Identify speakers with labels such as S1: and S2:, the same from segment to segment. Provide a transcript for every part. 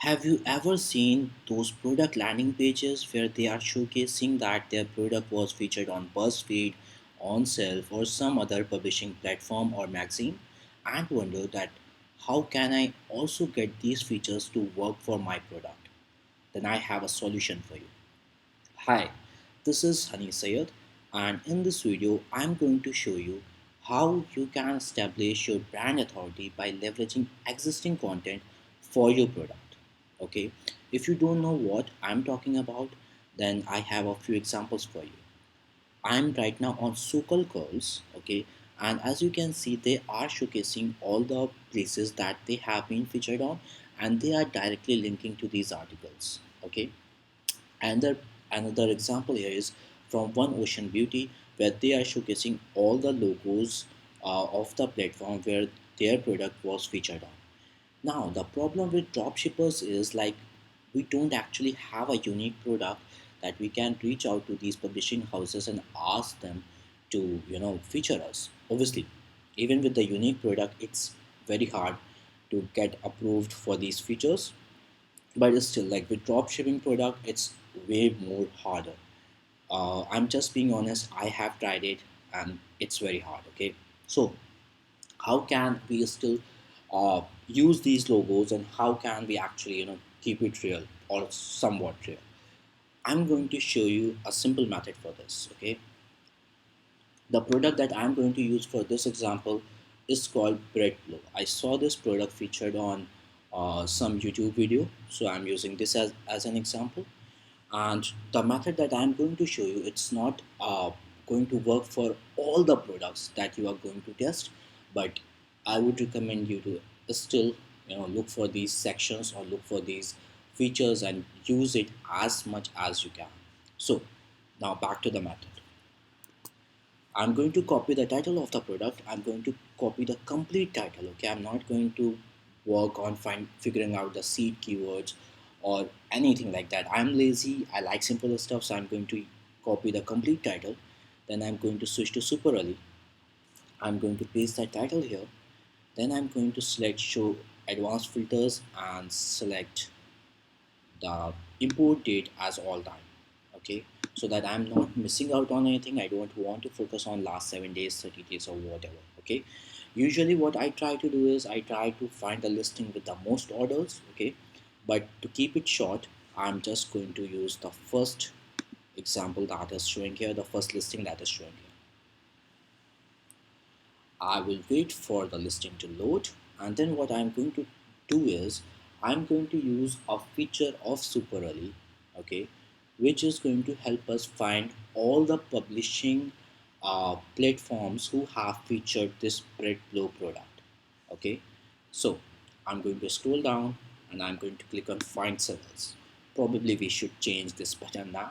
S1: Have you ever seen those product landing pages where they are showcasing that their product was featured on BuzzFeed, on Self, or some other publishing platform or magazine, and wonder that how can I also get these features to work for my product? Then I have a solution for you. Hi, this is Hani Sayed, and in this video, I'm going to show you how you can establish your brand authority by leveraging existing content for your product. Okay, if you don't know what I'm talking about, then I have a few examples for you. I'm right now on Sokal calls, okay, and as you can see, they are showcasing all the places that they have been featured on, and they are directly linking to these articles, okay. Another example here is from One Ocean Beauty, where they are showcasing all the logos of the platform where their product was featured on. Now, the problem with dropshippers is like we don't actually have a unique product that we can reach out to these publishing houses and ask them to, feature us. Obviously, even with the unique product, it's very hard to get approved for these features, but it's still like with drop shipping product it's way more harder. I'm just being honest, I have tried it and it's very hard. Okay, so how can we still use these logos, and how can we actually keep it real or somewhat real? I'm going to show you a simple method for this. Okay, the product that I'm going to use for this example is called bread blow. I saw this product featured on some YouTube video, so I'm using this as an example. And the method that I'm going to show you, it's not going to work for all the products that you are going to test, but I would recommend you to still look for these sections or look for these features and use it as much as you can. So now back to the method. I'm going to copy the title of the product. I'm going to copy the complete title. Okay, I'm not going to work on figuring out the seed keywords or anything like that. I'm lazy. I like simpler stuff, so I'm going to copy the complete title. Then I'm going to switch to super early. I'm going to paste that title here. Then I'm going to select show advanced filters and select the import date as all time. Okay, so that I'm not missing out on anything. I don't want to focus on last 7 days, 30 days, or whatever. Okay, usually what I try to do is I try to find the listing with the most orders. Okay, but to keep it short, I'm just going to use the first example that is showing here, the first listing that is showing here. I will wait for the listing to load, and then what I'm going to do is I'm going to use a feature of super early, okay, which is going to help us find all the publishing platforms who have featured this bread blow product. Okay, so I'm going to scroll down and I'm going to click on find sellers. Probably we should change this button now,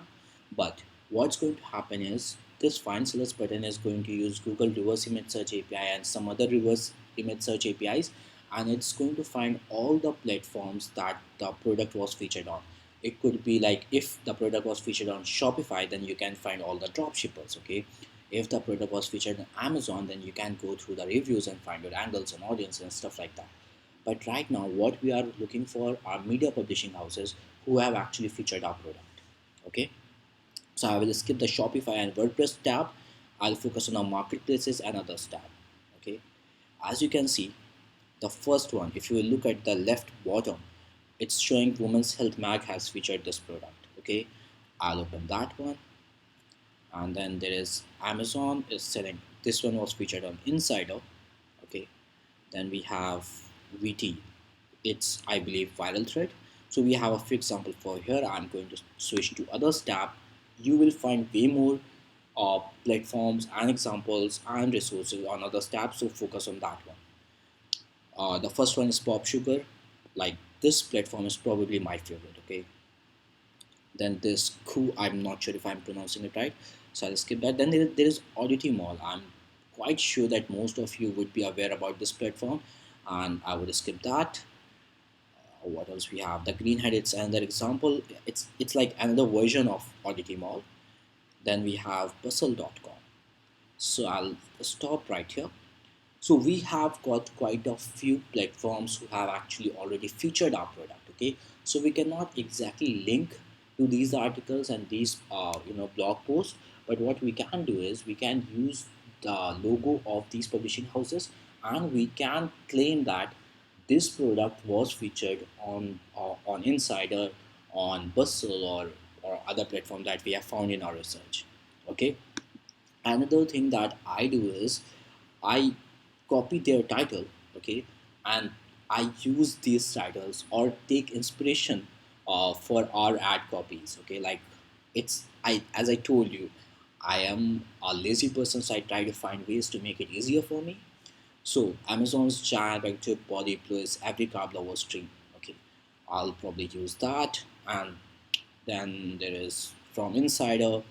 S1: but what's going to happen is this find sellers button is going to use Google reverse image search API and some other reverse image search APIs, and it's going to find all the platforms that the product was featured on. It could be like if the product was featured on Shopify, then you can find all the drop shippers. Okay, if the product was featured on Amazon, then you can go through the reviews and find your angles and audience and stuff like that. But right now what we are looking for are media publishing houses who have actually featured our product. Okay, so I will skip the Shopify and WordPress tab. I'll focus on our marketplaces and others tab. Okay, as you can see, the first one, if you look at the left bottom, it's showing Women's Health Mag has featured this product. Okay, I'll open that one, and then there is Amazon is selling. This one was featured on Insider. Okay, then we have VT. It's, I believe, viral thread. So we have a few example for here. I'm going to switch to others tab. You will find way more platforms and examples and resources on others tab, so focus on that one. The first one is Pop Sugar. Like, this platform is probably my favorite. Okay, then this Ku, I'm not sure if I'm pronouncing it right, so I'll skip that. Then there is Oddity Mall. I'm quite sure that most of you would be aware about this platform, and I would skip that. What else we have? The Greenhead, it's another example. It's like another version of Oddity Mall. Then we have Bustle.com. So I'll stop right here. So we have got quite a few platforms who have actually already featured our product. Okay, so we cannot exactly link to these articles and these blog posts, but what we can do is we can use the logo of these publishing houses, and we can claim that this product was featured on Insider, on Bustle, or other platform that we have found in our research. Okay, another thing that I do is I copy their title, okay, and I use these titles or take inspiration for our ad copies, okay. Like, it's I as I told you, I am a lazy person, so I try to find ways to make it easier for me. So Amazon's giant vector body plus every carb lover's dream, okay. I'll probably use that, and then there is from Insider.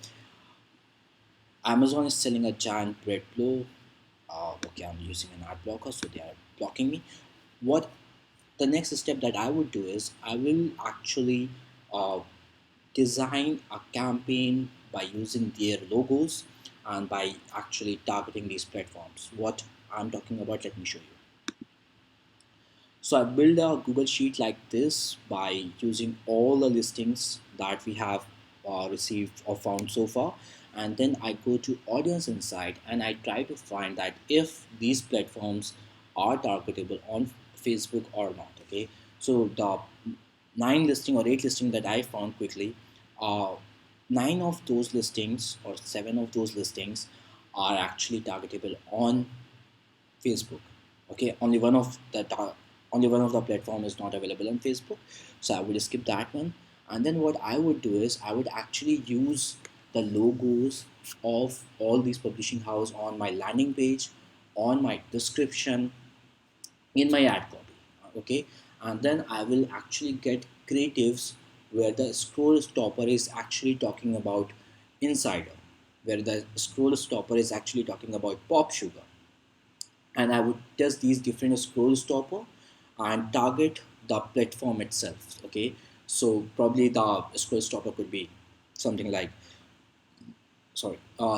S1: Amazon is selling a giant bread blow. Okay, I'm using an ad blocker, so they are blocking me. What the next step that I would do is I will actually uh, design a campaign by using their logos and by actually targeting these platforms. What I'm talking about, let me show you. So I build a Google Sheet like this by using all the listings that we have received or found so far. And then I go to Audience Insight and I try to find that if these platforms are targetable on Facebook or not. Okay. So the nine listing or eight listing that I found quickly, uh, nine of those listings or seven of those listings are actually targetable on Facebook. Okay, only one of the platform is not available on Facebook, so I would skip that one. And then what I would do is I would actually use the logos of all these publishing house on my landing page, on my description, in my ad copy. Okay, and then I will actually get creatives where the scroll stopper is actually talking about Insider, where the scroll stopper is actually talking about Pop Sugar, and I would test these different scroll stopper and target the platform itself. Okay, so probably the scroll stopper could be something like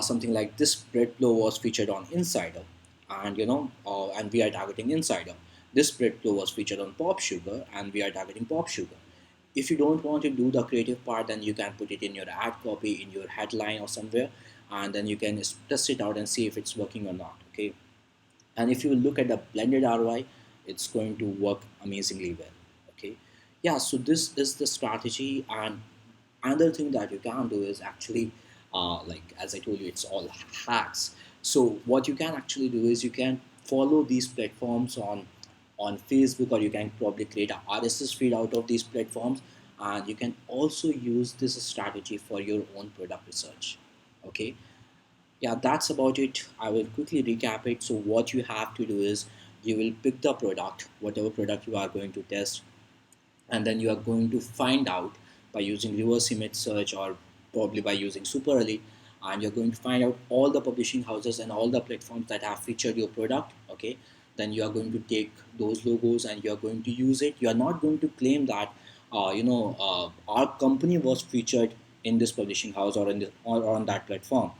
S1: something like this bread flow was featured on Insider, and and we are targeting Insider. This bread flow was featured on Pop Sugar, and we are targeting Pop Sugar. If you don't want to do the creative part, then you can put it in your ad copy, in your headline or somewhere, and then you can test it out and see if it's working or not. Okay, and if you look at the blended ROI, it's going to work amazingly well. Okay, yeah, so this is the strategy. And another thing that you can do is actually like as I told you, it's all hacks. So what you can actually do is you can follow these platforms on Facebook, or you can probably create a RSS feed out of these platforms, and you can also use this strategy for your own product research. Okay, yeah, that's about it. I will quickly recap it. So what you have to do is you will pick the product, whatever product you are going to test, and then you are going to find out by using reverse image search, or probably by using super early, and you're going to find out all the publishing houses and all the platforms that have featured your product. Okay, then you are going to take those logos and you are going to use it. You are not going to claim that our company was featured in this publishing house or in this or on that platform.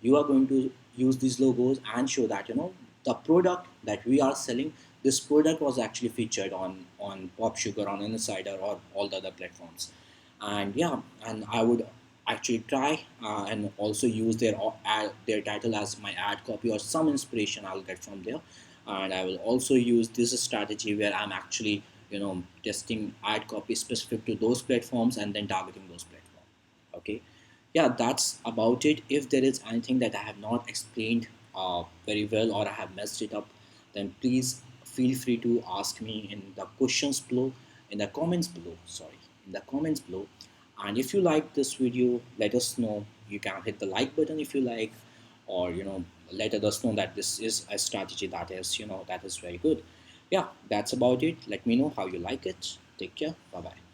S1: You are going to use these logos and show that the product that we are selling, this product was actually featured on Pop Sugar, on Insider, or all the other platforms. And yeah, and I would actually try and also use their title as my ad copy, or some inspiration I'll get from there. And I will also use this strategy where I'm actually testing ad copy specific to those platforms and then targeting those platforms. Okay, yeah, that's about it. If there is anything that I have not explained very well, or I have messed it up, then please feel free to ask me in the questions below, in the comments below, sorry, in the comments below. And if you like this video, let us know. You can hit the like button if you like, or let others know that this is a strategy that is that is very good. Yeah, that's about it. Let me know how you like it. Take care. Bye bye.